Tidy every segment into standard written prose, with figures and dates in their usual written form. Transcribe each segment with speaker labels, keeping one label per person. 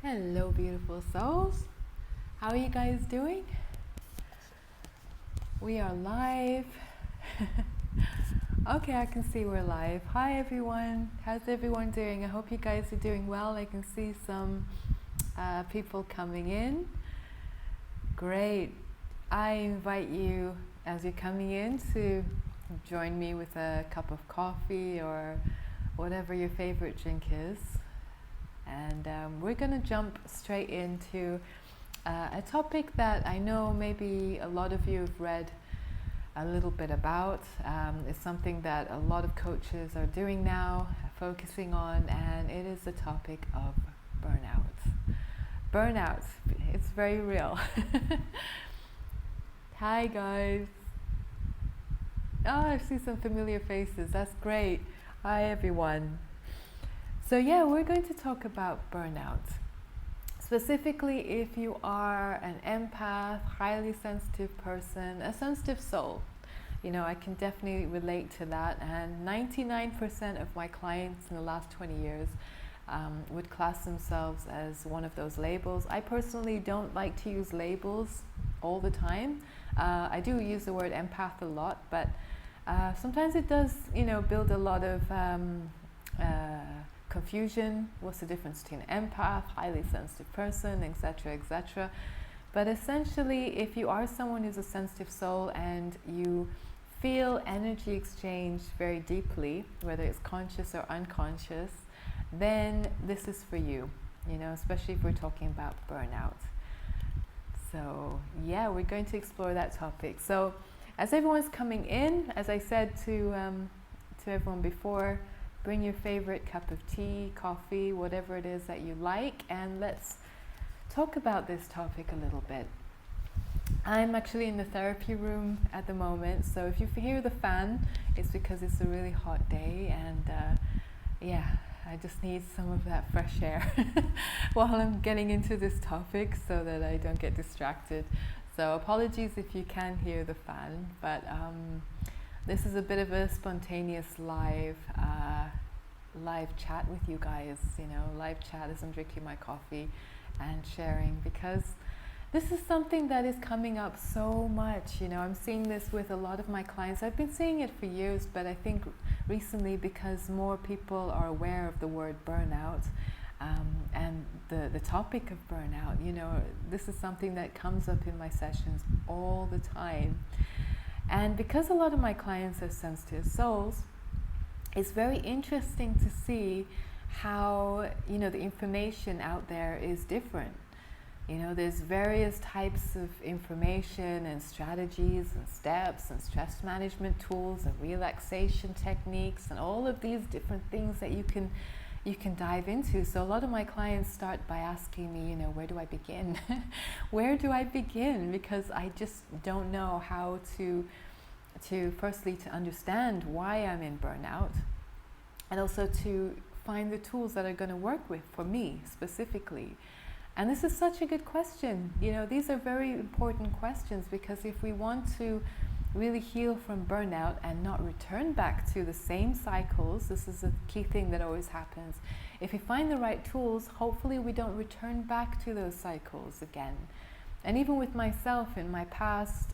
Speaker 1: Hello, beautiful souls. How are you guys doing? We are live. Okay, I can see we're live. Hi, everyone. How's everyone doing? I hope you guys are doing well. I can see some people coming in. Great. I invite you, as you're coming in, to join me with a cup of coffee or whatever your favorite drink is. And we're going to jump straight into a topic that I know maybe a lot of you have read a little bit about. It's something that a lot of coaches are doing now, focusing on, and it is the topic of burnout. Burnout, it's very real. Hi guys. Oh, I see some familiar faces. That's great. Hi everyone. So yeah, we're going to talk about burnout. Specifically, if you are an empath, highly sensitive person, a sensitive soul. You know, I can definitely relate to that. And 99% of my clients in the last 20 years would class themselves as one of those labels. I personally don't like to use labels all the time. I do use the word empath a lot, but sometimes it does, build a lot of confusion. What's the difference between an empath, highly sensitive person, etc., etc. But essentially, if you are someone who's a sensitive soul and you feel energy exchange very deeply, whether it's conscious or unconscious, then this is for you, especially if we're talking about burnout. So yeah, we're going to explore that topic. So as everyone's coming in, as I said to everyone before, bring your favorite cup of tea, coffee, whatever it is that you like, and let's talk about this topic a little bit. I'm actually in the therapy room at the moment, so if you hear the fan, it's because it's a really hot day, and I just need some of that fresh air while I'm getting into this topic so that I don't get distracted. So apologies if you can hear the fan, but this is a bit of a spontaneous live chat with you guys, live chat as I'm drinking my coffee and sharing, because this is something that is coming up so much. I'm seeing this with a lot of my clients. I've been seeing it for years, but I think recently, because more people are aware of the word burnout and the topic of burnout, this is something that comes up in my sessions all the time. And because a lot of my clients are sensitive souls, it's very interesting to see how, the information out there is different. There's various types of information and strategies and steps and stress management tools and relaxation techniques and all of these different things that you can dive into. So a lot of my clients start by asking me, where do I begin? Where do I begin? Because I just don't know how to firstly to understand why I'm in burnout, and also to find the tools that are going to work with for me specifically. And this is such a good question. These are very important questions, because if we want to really heal from burnout and not return back to the same cycles, this is a key thing that always happens. If we find the right tools, hopefully we don't return back to those cycles again. And even with myself in my past,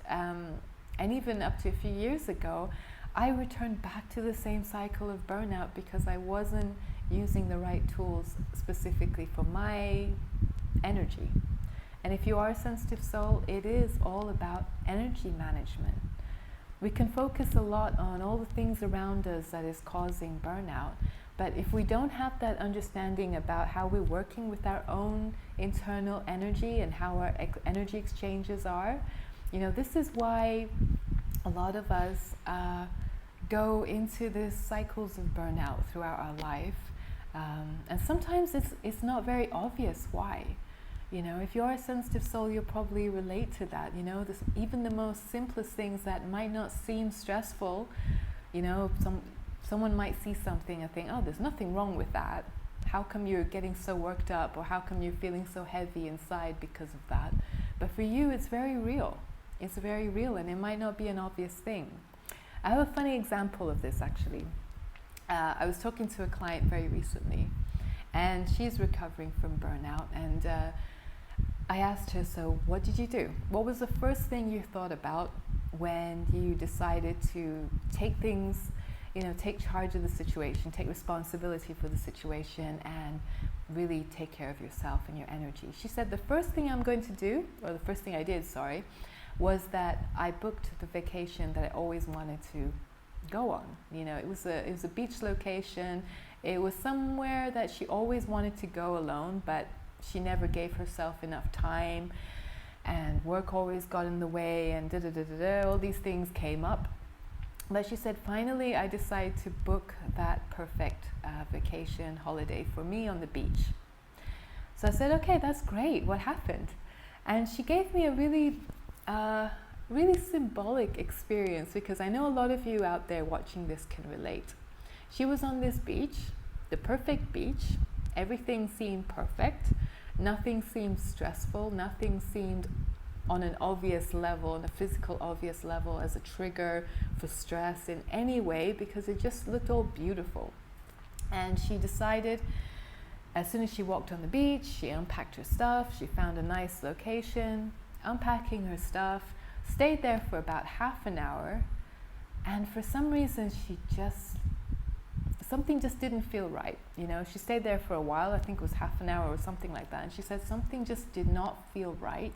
Speaker 1: and even up to a few years ago, I returned back to the same cycle of burnout because I wasn't using the right tools specifically for my energy. And if you are a sensitive soul, it is all about energy management. We can focus a lot on all the things around us that is causing burnout, but if we don't have that understanding about how we're working with our own internal energy and how our energy exchanges are, this is why a lot of us go into these cycles of burnout throughout our life. And sometimes it's not very obvious why. If you're a sensitive soul, you'll probably relate to that. Even the most simplest things that might not seem stressful, someone might see something and think, oh, there's nothing wrong with that. How come you're getting so worked up, or how come you're feeling so heavy inside because of that? But for you, it's very real. It's very real, and it might not be an obvious thing. I have a funny example of this, actually. I was talking to a client very recently, and she's recovering from burnout. And I asked her, so what did you do? What was the first thing you thought about when you decided to take things, take charge of the situation, take responsibility for the situation, and really take care of yourself and your energy? She said, the first thing I'm going to do, or the first thing I did, was that I booked the vacation that I always wanted to go on. It was a beach location. It was somewhere that she always wanted to go alone, but she never gave herself enough time, and work always got in the way, and all these things came up. But she said, finally, I decided to book that perfect vacation holiday for me on the beach. So I said, okay, that's great. What happened? And she gave me a really symbolic experience, because I know a lot of you out there watching this can relate. She was on this beach, the perfect beach. Everything seemed perfect. Nothing seemed stressful. Nothing seemed on an obvious level, on a physical obvious level, as a trigger for stress in any way, because it just looked all beautiful. And she decided, as soon as she walked on the beach, she unpacked her stuff, she found a nice location, unpacking her stuff, stayed there for about half an hour, and for some reason something just didn't feel right. She stayed there for a while, I think it was half an hour or something like that, and she said something just did not feel right.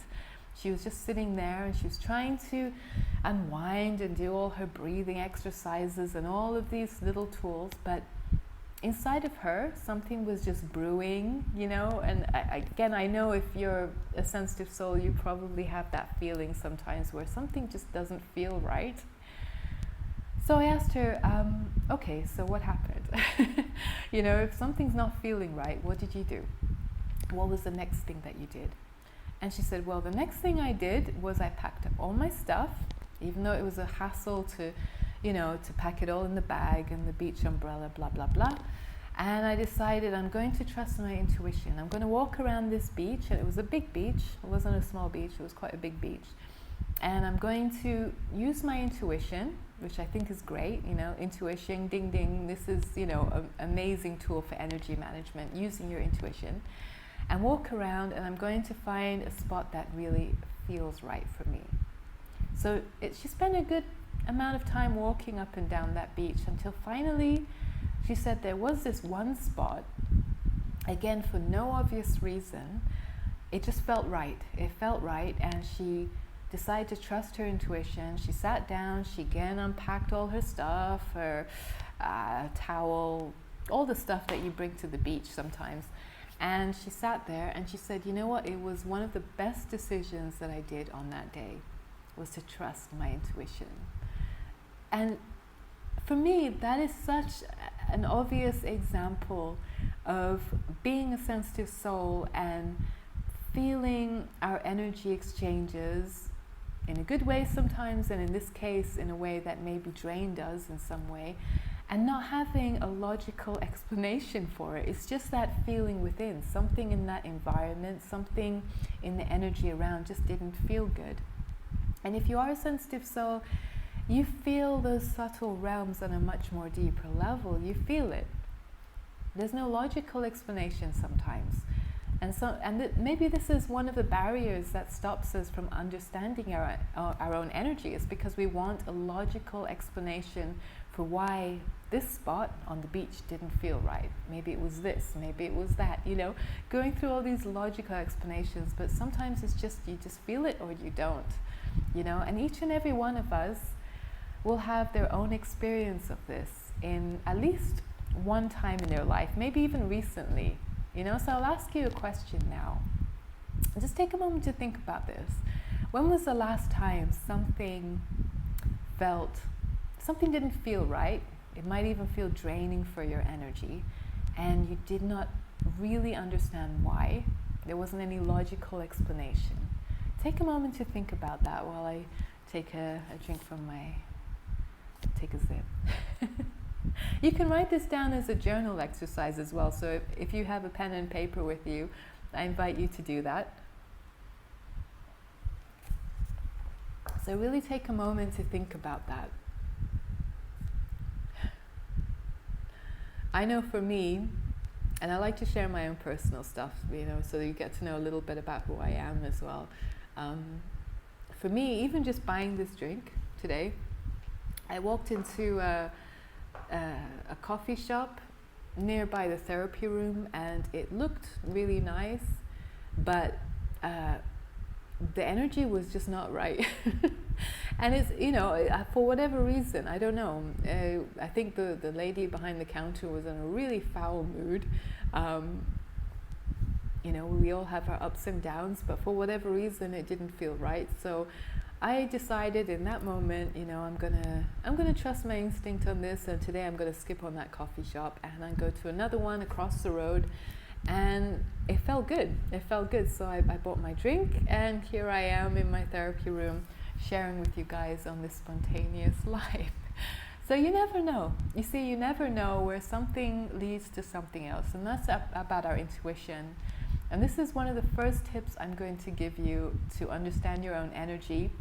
Speaker 1: She was just sitting there, and she was trying to unwind and do all her breathing exercises and all of these little tools, but inside of her, something was just brewing, and I know if you're a sensitive soul, you probably have that feeling sometimes where something just doesn't feel right. So I asked her, okay, so what happened? If something's not feeling right, what did you do? What was the next thing that you did? And she said, well, the next thing I did was I packed up all my stuff, even though it was a hassle to pack it all in the bag and the beach umbrella, blah, blah, blah. And I decided I'm going to trust my intuition. I'm going to walk around this beach, and it was a big beach. It wasn't a small beach, it was quite a big beach. And I'm going to use my intuition, which I think is great, intuition, ding, ding. This is, an amazing tool for energy management, using your intuition. And walk around, and I'm going to find a spot that really feels right for me. So she spent a good amount of time walking up and down that beach until finally she said there was this one spot, again for no obvious reason, it just felt right. It felt right, and she decided to trust her intuition. She sat down, she again unpacked all her stuff, her towel, all the stuff that you bring to the beach sometimes. And she sat there and she said, you know what, it was one of the best decisions that I did on that day, was to trust my intuition. And for me, that is such an obvious example of being a sensitive soul and feeling our energy exchanges in a good way sometimes, and in this case in a way that maybe drained us in some way, and not having a logical explanation for it. It's just that feeling within. Something in that environment, something in the energy around just didn't feel good. And if you are a sensitive soul, you feel those subtle realms on a much more deeper level. You feel it. There's no logical explanation sometimes. And maybe this is one of the barriers that stops us from understanding our own energy, is because we want a logical explanation for why this spot on the beach didn't feel right. Maybe it was this, maybe it was that, going through all these logical explanations, but sometimes it's just, you just feel it or you don't, and each and every one of us will have their own experience of this in at least one time in their life, maybe even recently, so I'll ask you a question now. Just take a moment to think about this. When was the last time something didn't feel right? It might even feel draining for your energy, and you did not really understand why. There wasn't any logical explanation. Take a moment to think about that while I take a drink from take a sip. You can write this down as a journal exercise as well, so if you have a pen and paper with you, I invite you to do that. So really take a moment to think about that. I know for me, And I like to share my own personal stuff, so you get to know a little bit about who I am as well. Um, for me, even just buying this drink today, I walked into a coffee shop nearby the therapy room, and it looked really nice, but the energy was just not right. And it's, for whatever reason, I don't know. I think the lady behind the counter was in a really foul mood. We all have our ups and downs, but for whatever reason, it didn't feel right. So I decided in that moment, I'm gonna trust my instinct on this, and today I'm gonna skip on that coffee shop and I go to another one across the road. And it felt good. So I bought my drink, and here I am in my therapy room sharing with you guys on this spontaneous live. So you never know. You see, you never know where something leads to something else. And that's about our intuition. And this is one of the first tips I'm going to give you to understand your own energy,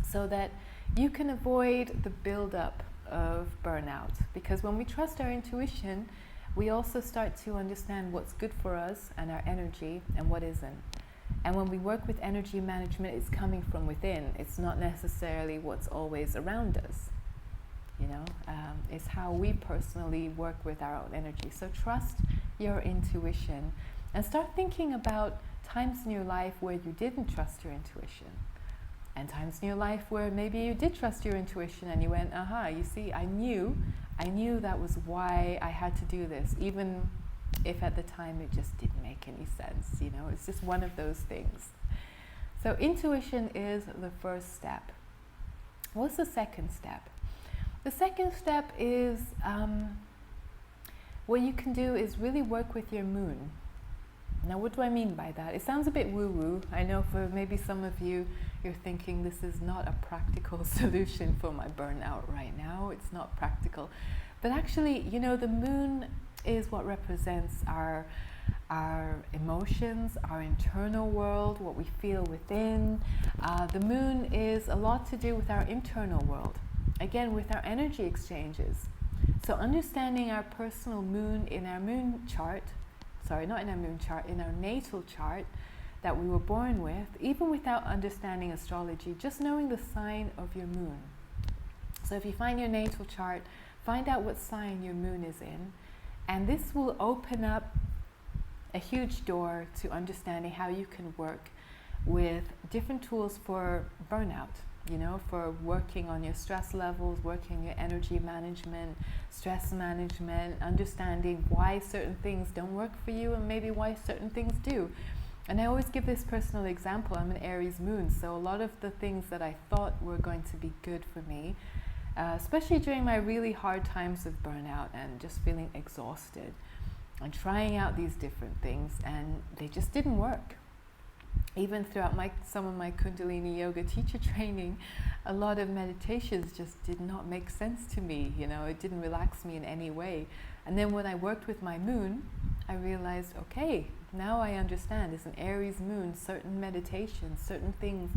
Speaker 1: so that you can avoid the buildup of burnout. Because when we trust our intuition, we also start to understand what's good for us and our energy and what isn't. And when we work with energy management, it's coming from within. It's not necessarily what's always around us. It's how we personally work with our own energy. So trust your intuition and start thinking about times in your life where you didn't trust your intuition, and times in your life where maybe you did trust your intuition and you went, you see, I knew that was why I had to do this, even if at the time it just didn't make any sense. It's just one of those things. So intuition is the first step. What's the second step? The second step is, what you can do is really work with your moon. Now, what do I mean by that? It sounds a bit woo-woo. I know for maybe some of you, you're thinking this is not a practical solution for my burnout right now. It's not practical. But actually, the moon is what represents our emotions, our internal world, what we feel within. The moon is a lot to do with our internal world. Again, with our energy exchanges. So understanding our personal moon in our moon chart, in our natal chart that we were born with, even without understanding astrology, just knowing the sign of your moon. So if you find your natal chart, find out what sign your moon is in, and this will open up a huge door to understanding how you can work with different tools for burnout, for working on your stress levels, working your energy management, stress management, understanding why certain things don't work for you and maybe why certain things do. And I always give this personal example. I'm an Aries moon, so a lot of the things that I thought were going to be good for me, especially during my really hard times of burnout and just feeling exhausted and trying out these different things, and they just didn't work. Even throughout some of my Kundalini yoga teacher training, a lot of meditations just did not make sense to me. It didn't relax me in any way. And then when I worked with my moon, I realized, okay, now I understand. As an Aries moon, certain meditations, certain things,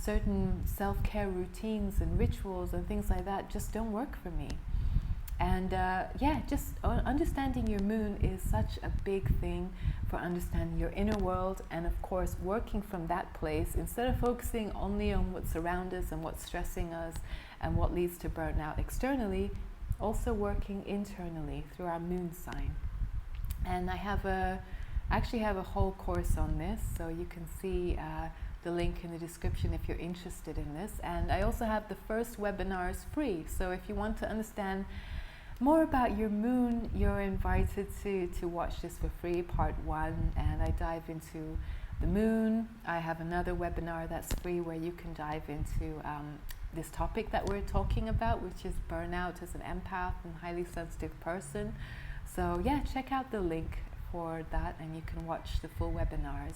Speaker 1: certain self-care routines and rituals and things like that just don't work for me. And just understanding your moon is such a big thing for understanding your inner world, and of course working from that place instead of focusing only on what's around us and what's stressing us and what leads to burnout externally, also working internally through our moon sign. And I actually have a whole course on this, so you can see the link in the description if you're interested in this. And I also have the first webinars free, so if you want to understand more about your moon, you're invited to watch this for free, part 1, and I dive into the moon. I have another webinar that's free where you can dive into this topic that we're talking about, which is burnout as an empath and highly sensitive person. So check out the link for that and you can watch the full webinars.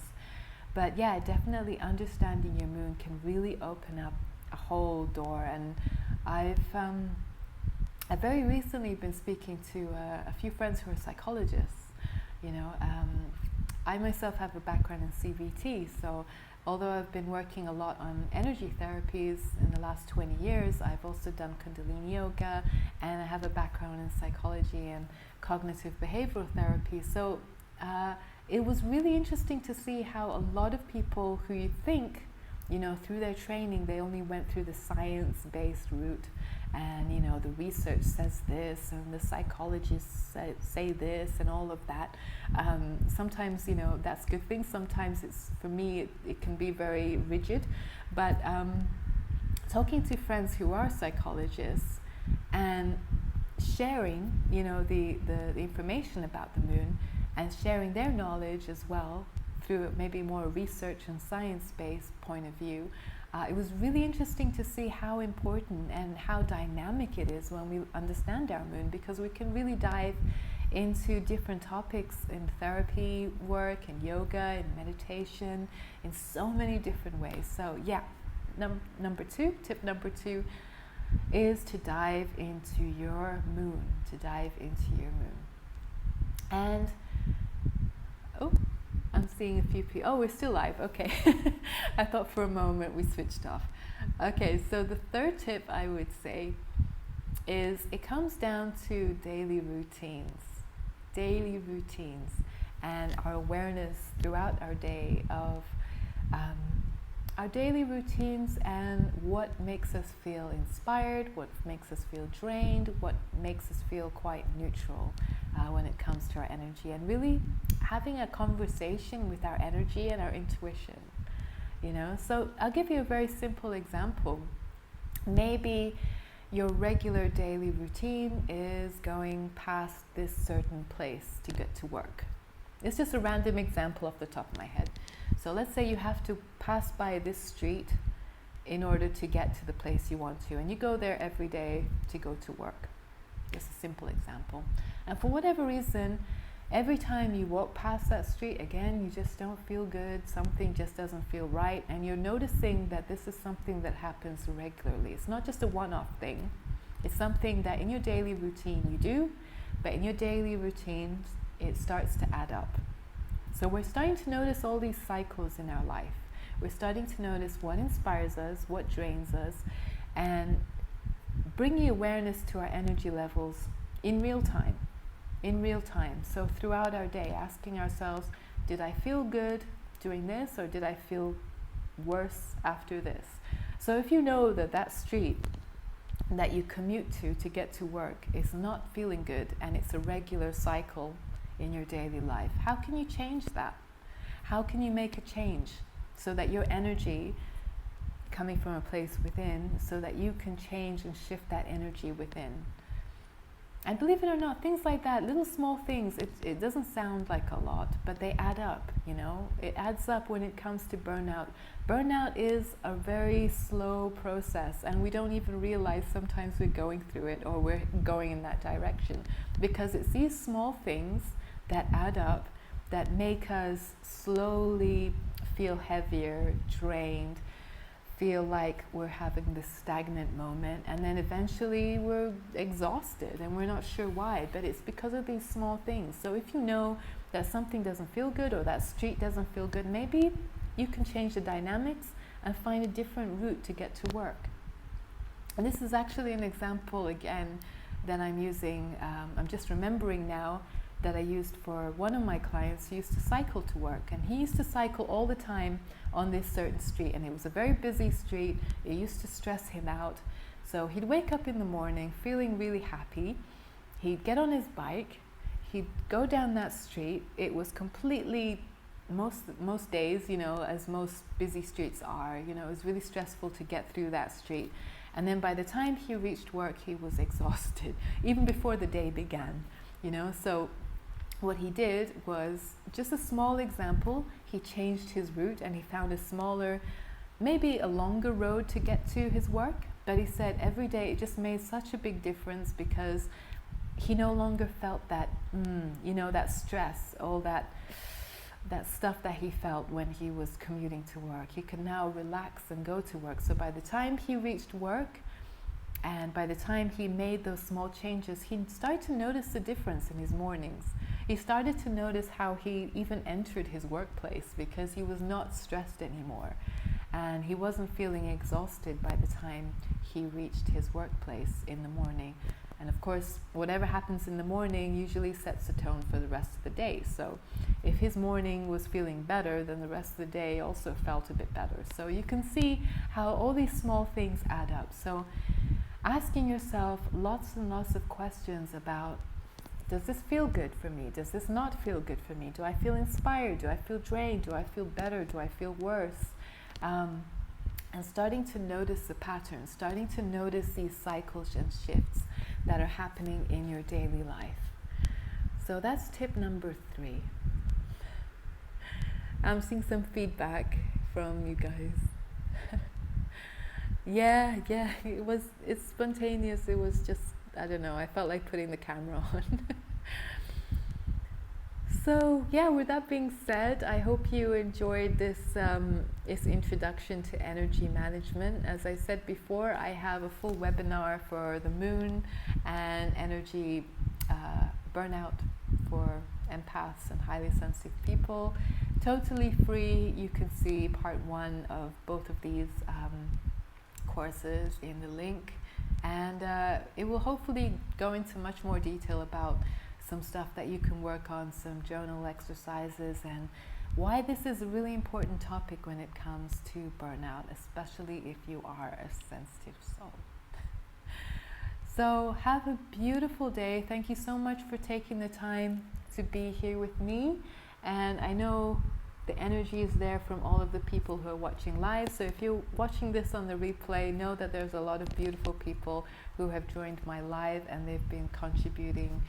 Speaker 1: But definitely understanding your moon can really open up a whole door. And I've very recently been speaking to a few friends who are psychologists, I myself have a background in CBT, so although I've been working a lot on energy therapies in the last 20 years, I've also done Kundalini Yoga, and I have a background in psychology and cognitive behavioral therapy. So it was really interesting to see how a lot of people who you think, through their training, they only went through the science-based route, and the research says this, and the psychologists say this, and all of that. Sometimes that's a good thing. Sometimes for me it can be very rigid, but talking to friends who are psychologists and sharing the information about the moon, and sharing their knowledge as well through maybe more research and science-based point of view. It was really interesting to see how important and how dynamic it is when we understand our moon, because we can really dive into different topics in therapy work and yoga and meditation in so many different ways. So yeah, tip number two is to dive into your moon, And I'm seeing a few people. Oh, we're still live. Okay. I thought for a moment we switched off. Okay, so the third tip I would say is it comes down to daily routines, and our awareness throughout our day of our daily routines, and what makes us feel inspired, what makes us feel drained, what makes us feel quite neutral when it comes to our energy, and really having a conversation with our energy and our intuition. So I'll give you a very simple example. Maybe your regular daily routine is going past this certain place to get to work. It's just a random example off the top of my head. So let's say you have to pass by this street in order to get to the place you want to, and you go there every day to go to work. Just a simple example. And for whatever reason, every time you walk past that street, again, you just don't feel good, something just doesn't feel right, and you're noticing that this is something that happens regularly. It's not just a one-off thing. It's something that in your daily routine you do, but in your daily routine, it starts to add up. So we're starting to notice all these cycles in our life. We're starting to notice what inspires us, what drains us, and bringing awareness to our energy levels in real time. So throughout our day, asking ourselves, did I feel good doing this, or did I feel worse after this? So if you know that street that you commute to get to work is not feeling good, and it's a regular cycle in your daily life, how can you change that? How can you make a change so that your energy coming from a place within, so that you can change and shift that energy within? And believe it or not, things like that, little small things, it doesn't sound like a lot, but they add up, It adds up when it comes to burnout. Burnout is a very slow process, and we don't even realize sometimes we're going through it, or we're going in that direction, because it's these small things that add up that make us slowly feel heavier, drained, feel like we're having this stagnant moment, and then eventually we're exhausted and we're not sure why, but it's because of these small things. So if you know that something doesn't feel good, or that street doesn't feel good, maybe you can change the dynamics and find a different route to get to work. And this is actually an example again that I'm using. I'm just remembering now that I used for one of my clients who used to cycle to work, and he used to cycle all the time on this certain street, and it was a very busy street. It used to stress him out. So he'd wake up in the morning feeling really happy. He'd get on his bike, he'd go down that street. It was completely, most days, as most busy streets are, it was really stressful to get through that street. And then by the time he reached work, he was exhausted, even before the day began, So what he did was, just a small example, he changed his route and he found a smaller, maybe a longer road to get to his work. But he said every day it just made such a big difference, because he no longer felt that, that stress, all that stuff that he felt when he was commuting to work. He could now relax and go to work. So by the time he reached work, and by the time he made those small changes, he started to notice the difference in his mornings. he started to notice how he even entered his workplace because he was not stressed anymore. And he wasn't feeling exhausted by the time he reached his workplace in the morning. And of course, whatever happens in the morning usually sets the tone for the rest of the day. So if his morning was feeling better, then the rest of the day also felt a bit better. So you can see how all these small things add up. So asking yourself lots and lots of questions about, does this feel good for me? Does this not feel good for me? Do I feel inspired? Do I feel drained? Do I feel better? Do I feel worse? And starting to notice the patterns, starting to notice these cycles and shifts that are happening in your daily life. So that's tip number 3. I'm seeing some feedback from you guys. yeah, it's spontaneous. It was just, I don't know, I felt like putting the camera on. So yeah, with that being said, I hope you enjoyed this introduction to energy management. As I said before, I have a full webinar for the moon and energy burnout for empaths and highly sensitive people. Totally free. You can see part 1 of both of these courses in the link, and it will hopefully go into much more detail about some stuff that you can work on, some journal exercises, and why this is a really important topic when it comes to burnout, especially if you are a sensitive soul. So have a beautiful day. Thank you so much for taking the time to be here with me. And I know the energy is there from all of the people who are watching live. So if you're watching this on the replay, know that there's a lot of beautiful people who have joined my live, and they've been contributing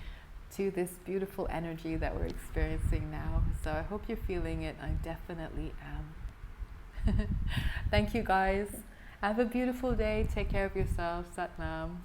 Speaker 1: to this beautiful energy that we're experiencing now. So I hope you're feeling it. I definitely am. Thank you guys. Have a beautiful day. Take care of yourself. Sat Nam.